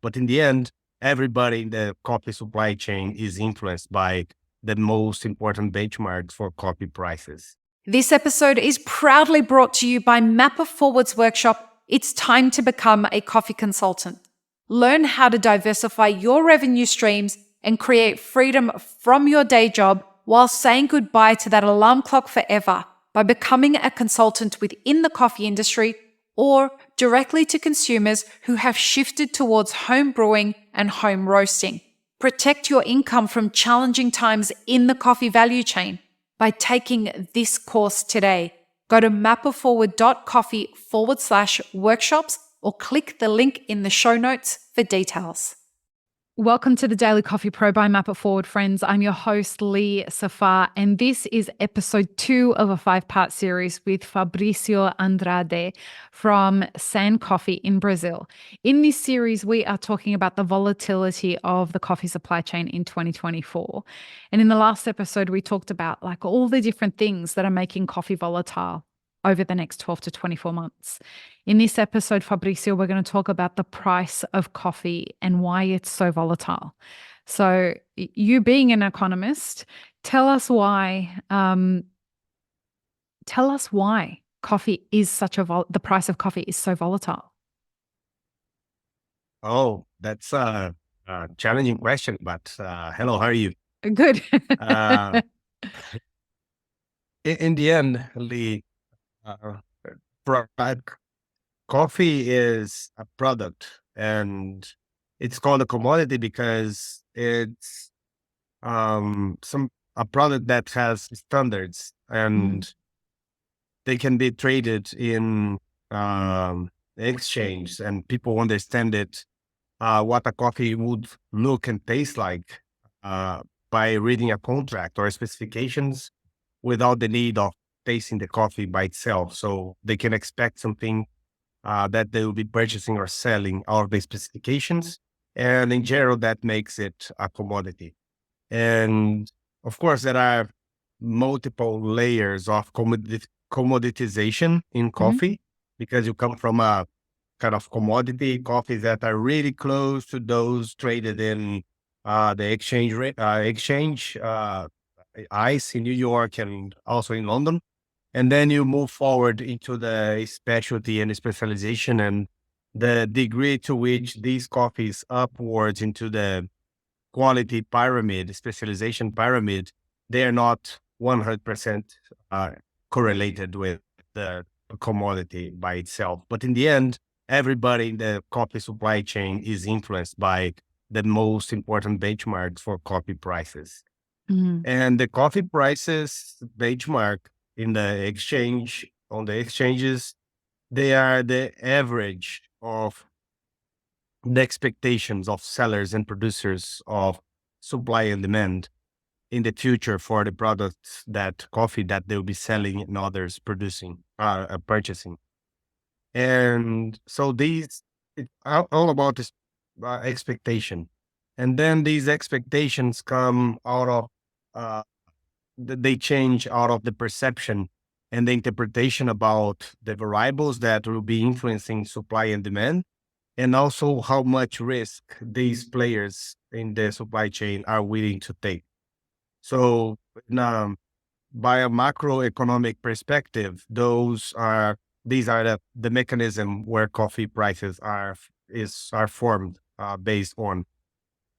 But in the end, everybody in the coffee supply chain is influenced by the most important benchmarks for coffee prices. This episode is proudly brought to you by Mapper Forward's workshop, It's Time to Become a Coffee Consultant. Learn how to diversify your revenue streams and create freedom from your day job while saying goodbye to that alarm clock forever by becoming a consultant within the coffee industry or directly to consumers who have shifted towards home brewing and home roasting. Protect your income from challenging times in the coffee value chain by taking this course today. Go to mapperforward.coffee/workshops or click the link in the show notes for details. Welcome to the Daily Coffee Pro by Map It Forward, friends. I'm your host, Lee Safar, and this is episode 2 of a 5-part series with Fabricio Andrade from San Coffee in Brazil. In this series, we are talking about the volatility of the coffee supply chain in 2024. And in the last episode, we talked about like all the different things that are making coffee volatile over the next 12 to 24 months. In this episode, Fabricio, we're going to talk about the price of coffee and why it's so volatile. So you being an economist, tell us why coffee is such the price of coffee is so volatile. Oh, that's a challenging question, but hello, how are you? Good. Uh, in the end, Lee, uh, pro- uh, coffee is a product and it's called a commodity because it's a product that has standards Mm, and they can be traded in exchange and people understand it what a coffee would look and taste like uh, by reading a contract or specifications without the need of tasting the coffee by itself. So they can expect something that they will be purchasing or selling out of the specifications. And in general, that makes it a commodity. And of course, there are multiple layers of commoditization in mhm, coffee because you come from a kind of commodity coffees that are really close to those traded in the exchange ICE in New York and also in London. And then you move forward into the specialty and specialization and the degree to which these coffees upwards into the quality pyramid, specialization pyramid, they are not 100% correlated with the commodity by itself. But in the end, everybody in the coffee supply chain is influenced by the most important benchmarks for coffee prices. mhm, And the coffee prices benchmark on the exchanges, they are the average of the expectations of sellers and producers of supply and demand in the future for the products that coffee that they'll be selling and others purchasing. And so these, it's all about this expectation. And then these expectations come out of, uh, they change out of the perception and the interpretation about the variables that will be influencing supply and demand and also how much risk these players in the supply chain are willing to take. So, um, by a macroeconomic perspective, these are the mechanism where coffee prices are formed based on.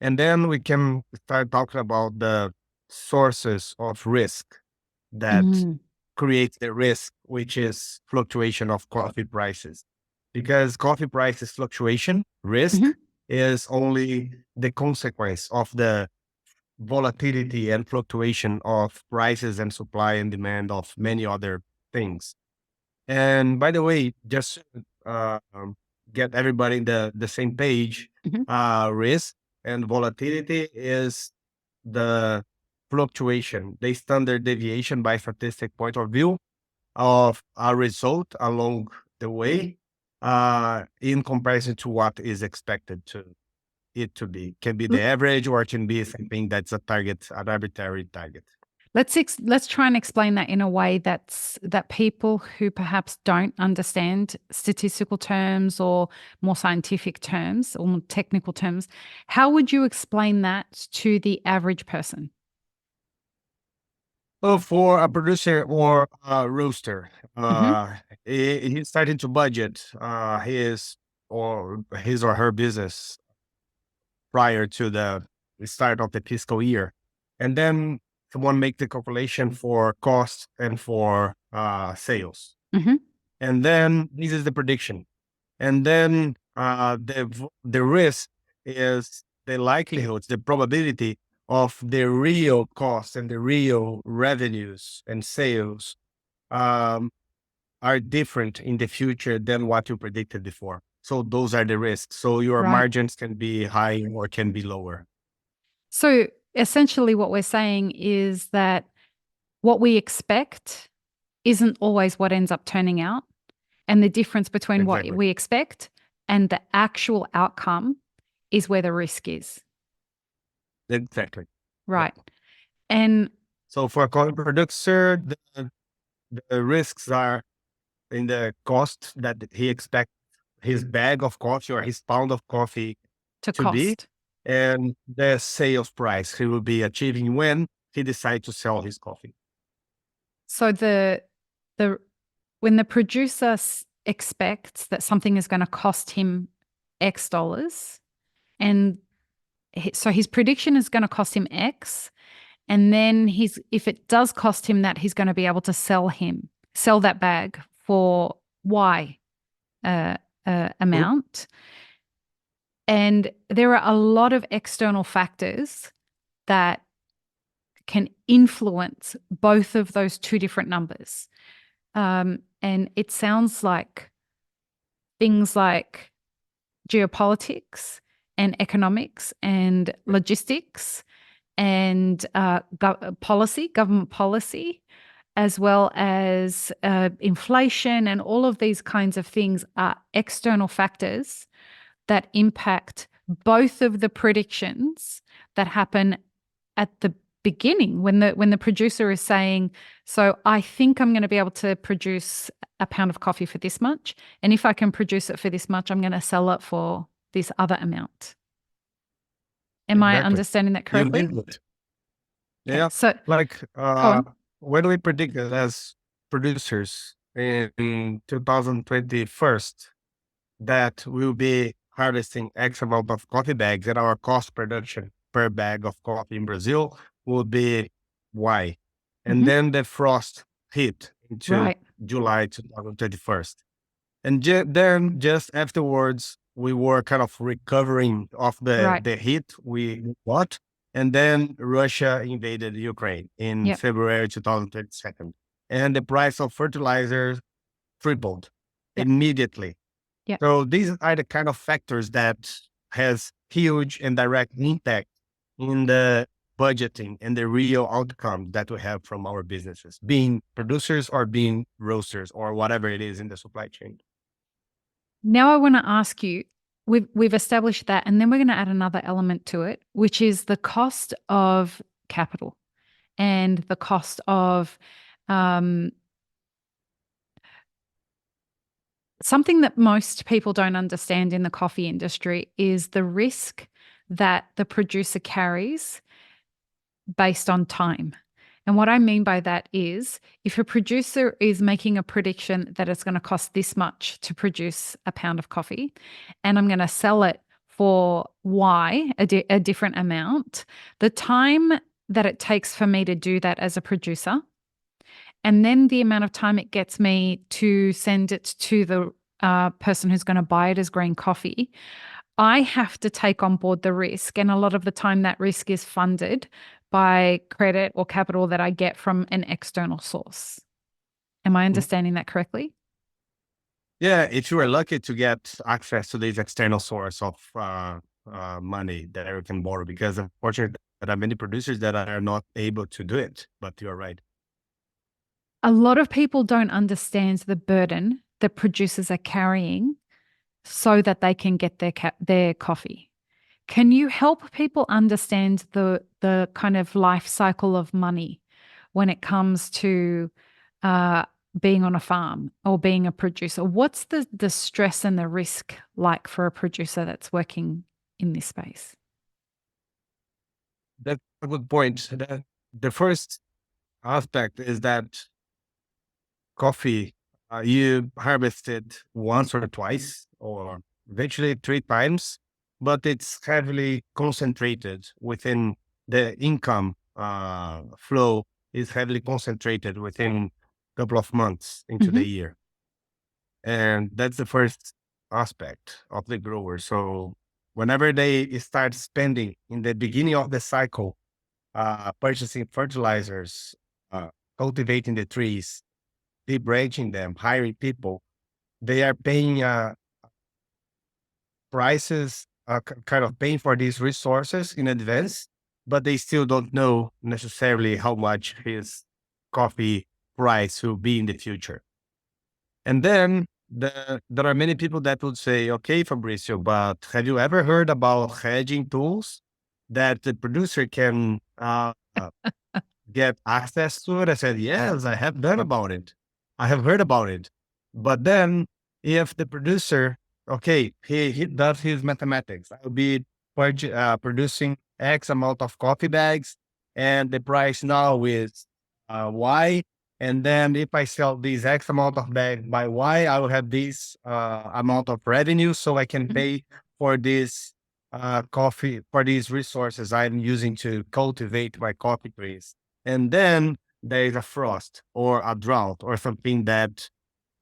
And then we can start talking about the sources of risk that mhm, creates the risk, which is fluctuation of coffee prices. Because coffee prices fluctuation, mhm. risk is only the consequence of the volatility and fluctuation of prices and supply and demand of many other things. And by the way, just get everybody in the same page, Mhm. risk and volatility is the fluctuation, the standard deviation by statistic point of view of a result along the way in comparison to what is expected to it to be. Can be the average or it can be something that's a target, an arbitrary target. Let's try and explain that in a way that people who perhaps don't understand statistical terms or more scientific terms or more technical terms, how would you explain that to the average person? Well, for a producer or a roaster, Hmm. he's starting to budget his or her business prior to the start of the fiscal year. And then someone make the calculation for cost and for sales. Hmm. And then this is the prediction. And then the risk is the likelihoods, the probability of the real cost and the real revenues and sales um, are different in the future than what you predicted before. So those are the risks. So your Right. margins can be high or can be lower. So essentially, what we're saying is that what we expect isn't always what ends up turning out. And the difference between what Exactly. we expect and the actual outcome is where the risk is. Exactly. Yeah. Right. And So for a coffee producer, the risks are in the cost that he expects his bag of coffee or his pound of coffee to to be, cost. and the sales price he will be achieving when he decides to sell his coffee. So the when the producer expects that something is going to cost him X dollars, and so his prediction is going to cost him X, and then if it does cost him that, he's going to be able to sell that bag for Y uh, Mhm. amount. And there are a lot of external factors that can influence both of those two different numbers. And it sounds like things like geopolitics and economics and logistics and government policy, as well as inflation, and all of these kinds of things are external factors that impact both of the predictions that happen at the beginning when the producer is saying, so I think I'm going to be able to produce a pound of coffee for this much, and if I can produce it for this much, I'm going to sell it for this other amount. Am I Exactly. understanding that You correctly? live it. Okay, Yeah. so Like, go on. when we predicted as producers in 2021 that we'll be harvesting X amount of coffee bags and our cost production per bag of coffee in Brazil will be Y. And Hmm. then the frost hit into Right, July 2021. And then just afterwards, we were kind of recovering off right. the hit we got. And then Russia invaded Ukraine in Yep, February 2022. And the price of fertilizers tripled yep, immediately. yep. So these are the kind of factors that has huge and direct impact in the budgeting and the real outcome that we have from our businesses, being producers or being roasters or whatever it is in the supply chain. Now I want to ask you, we've established that, and then we're going to add another element to it, which is the cost of capital and the cost of um, something that most people don't understand in the coffee industry is the risk that the producer carries based on time. And what I mean by that is if a producer is making a prediction that it's going to cost this much to produce a pound of coffee, and I'm going to sell it for Y, a different amount, the time that it takes for me to do that as a producer, and then the amount of time it gets me to send it to the person who's going to buy it as green coffee, I have to take on board the risk. And a lot of the time, that risk is funded by credit or capital that I get from an external source. Am I Mhm. understanding that correctly? Yeah, if you are lucky to get access to this external source of money that you can borrow, because unfortunately, there are many producers that are not able to do it. But you're right. A lot of people don't understand the burden that producers are carrying so that they can get their coffee. Can you help people understand the kind of life cycle of money when it comes to being on a farm or being a producer? What's the stress and the risk like for a producer that's working in this space? That's a good point. The first aspect is that coffee, you harvest it once or twice, or eventually 3 times, but it's heavily concentrated within the income flow is heavily concentrated within a couple of months into Hmm. the year. And that's the first aspect of the grower. So whenever they start spending in the beginning of the cycle, purchasing fertilizers, cultivating the trees, debranching them, hiring people, they are paying prices, kind of paying for these resources in advance, but they still don't know necessarily how much his coffee price will be in the future. And then there are many people that would say, okay, Fabricio, but have you ever heard about hedging tools that the producer can get access to it? I said, yes, I have done about it. I have heard about it. But then if the producer, okay, he does his mathematics, I'll be producing X amount of coffee bags and the price now is Y. And then if I sell these X amount of bags by Y, I will have this amount of revenue so I can pay for this coffee, for these resources I'm using to cultivate my coffee trees. And then there is a frost or a drought or something that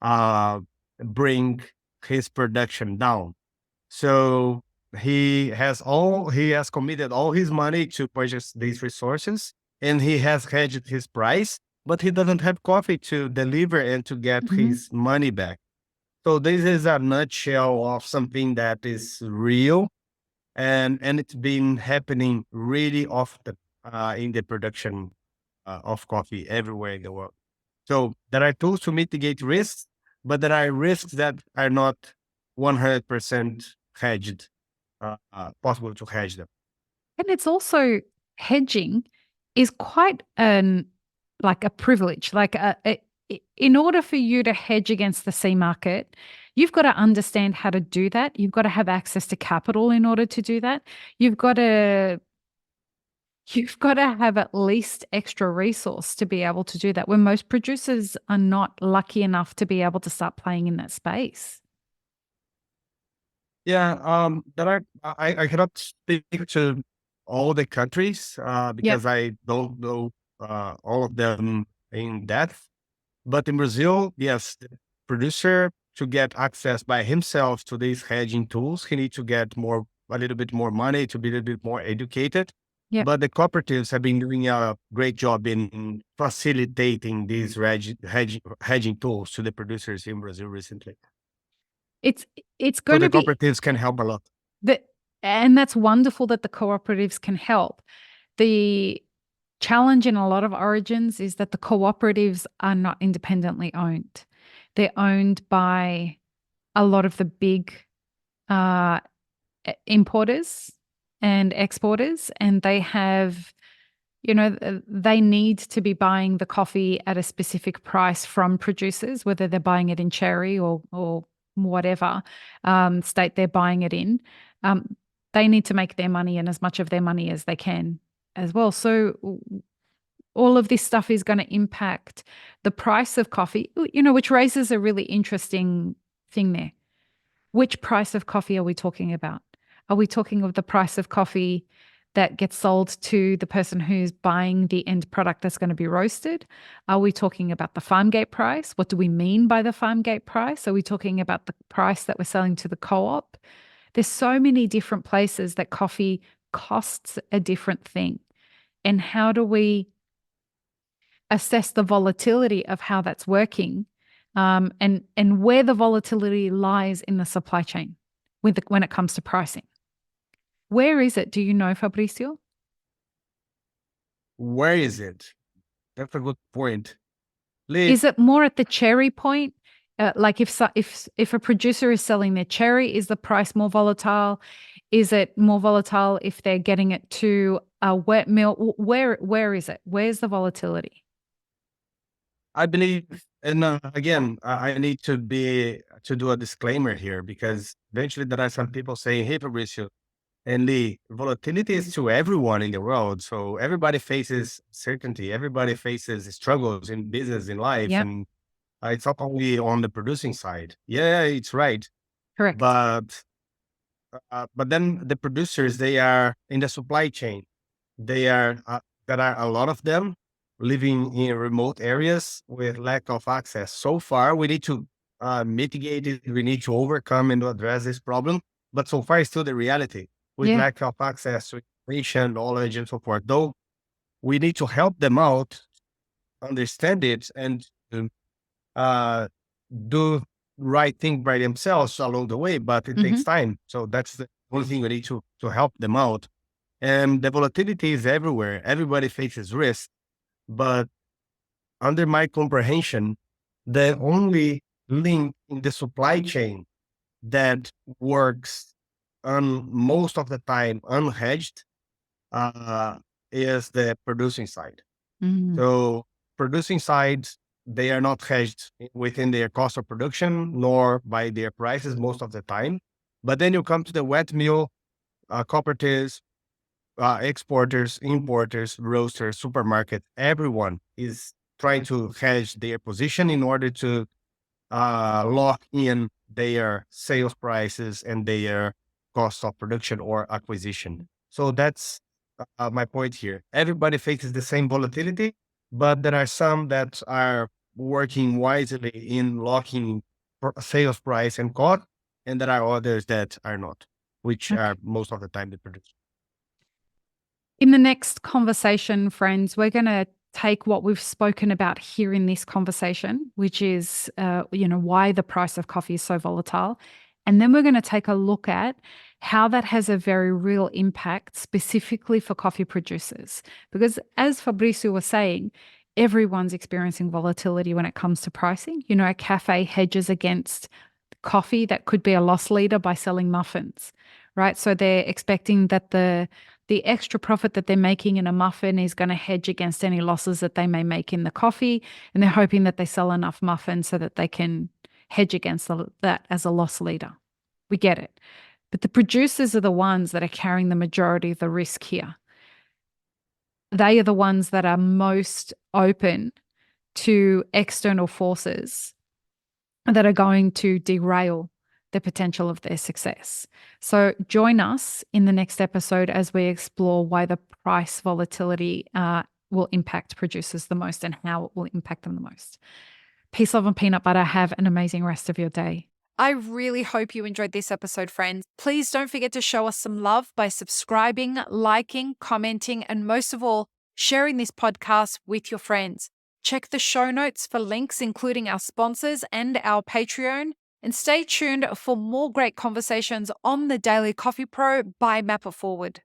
uh, bring his production down. So he has committed all his money to purchase these resources, and he has hedged his price, but he doesn't have coffee to deliver and to get Hmm. his money back. So this is a nutshell of something that is real, and it's been happening really often in the production of coffee everywhere in the world. So there are tools to mitigate risks, but there are risks that are not 100% hedged, possible to hedge them. And it's also hedging is quite an like a privilege. In order for you to hedge against the C market, you've got to understand how to do that. You've got to have access to capital in order to do that. You've got to you've got to have at least extra resource to be able to do that. When most producers are not lucky enough to be able to start playing in that space. Yeah, there are. I cannot speak to all the countries Yep. because I don't know all of them in depth. But in Brazil, yes, the producer to get access by himself to these hedging tools, he needs to get a little bit more money to be a little bit more educated. Yep. But the cooperatives have been doing a great job in facilitating these hedging tools to the producers in Brazil recently. It's it's So going the to be cooperatives can help a lot. that, and that's wonderful that the cooperatives can help. The challenge in a lot of origins is that the cooperatives are not independently owned. They're owned by a lot of the big uh, importers and exporters, and they have, they need to be buying the coffee at a specific price from producers, whether they're buying it in cherry or whatever state they're buying it in. Um, they need to make their money and as much of their money as they can as well. So all of this stuff is going to impact the price of coffee, which raises a really interesting thing there. Which price of coffee are we talking about? Are we talking of the price of coffee that gets sold to the person who's buying the end product that's going to be roasted? Are we talking about the farm gate price? What do we mean by the farm gate price? Are we talking about the price that we're selling to the co-op? There's so many different places that coffee costs a different thing. And how do we assess the volatility of how that's working, and where the volatility lies in the supply chain when it comes to pricing? Where is it? Do you know, Fabricio? Where is it? That's a good point. Lee, Is it more at the cherry point? Like if a producer is selling their cherry, is the price more volatile? Is it more volatile if they're getting it to a wet mill? Where is it? Where's the volatility? I believe, and again, I need to do a disclaimer here because eventually there are some people saying, "Hey, Fabricio and Lee, volatility is to everyone in the world. So everybody faces certainty. Everybody faces struggles in business, in life, Yep. and it's not only on the producing side." Yeah, it's right, Correct. but then the producers, they are in the supply chain. They are there are a lot of them living in remote areas with lack of access. So far, we need to mitigate it. We need to overcome and address this problem. But so far, it's still the reality with Yeah. lack of access to information, knowledge, and so forth. Though we need to help them out, understand it, and uh, do right thing by themselves along the way. But it Hmm. takes time. So that's the only thing we need to help them out. And the volatility is everywhere. Everybody faces risk, but under my comprehension, the only link in the supply chain that works on most of the time unhedged uh, is the producing side. Hmm. So producing sides, they are not hedged within their cost of production nor by their prices most of the time. But then you come to the wet mill, cooperatives, exporters, importers, roasters, supermarket, everyone is trying to hedge their position in order to lock in their sales prices and their cost of production or acquisition. So that's my point here. Everybody faces the same volatility, but there are some that are working wisely in locking sales price and cost, and there are others that are not, which Okay. are most of the time the producer. In the next conversation, friends, we're going to take what we've spoken about here in this conversation, which is, why the price of coffee is so volatile. And then we're going to take a look at how that has a very real impact specifically for coffee producers. Because as Fabricio was saying, everyone's experiencing volatility when it comes to pricing. A cafe hedges against coffee that could be a loss leader by selling muffins, right? So they're expecting that the extra profit that they're making in a muffin is going to hedge against any losses that they may make in the coffee. And they're hoping that they sell enough muffins so that they can hedge against that as a loss leader. We get it. But the producers are the ones that are carrying the majority of the risk here. They are the ones that are most open to external forces that are going to derail the potential of their success. So join us in the next episode as we explore why the price volatility will impact producers the most and how it will impact them the most. Peace, love, and peanut butter. Have an amazing rest of your day. I really hope you enjoyed this episode, friends. Please don't forget to show us some love by subscribing, liking, commenting, and most of all, sharing this podcast with your friends. Check the show notes for links, including our sponsors and our Patreon. And stay tuned for more great conversations on the Daily Coffee Pro by Map It Forward.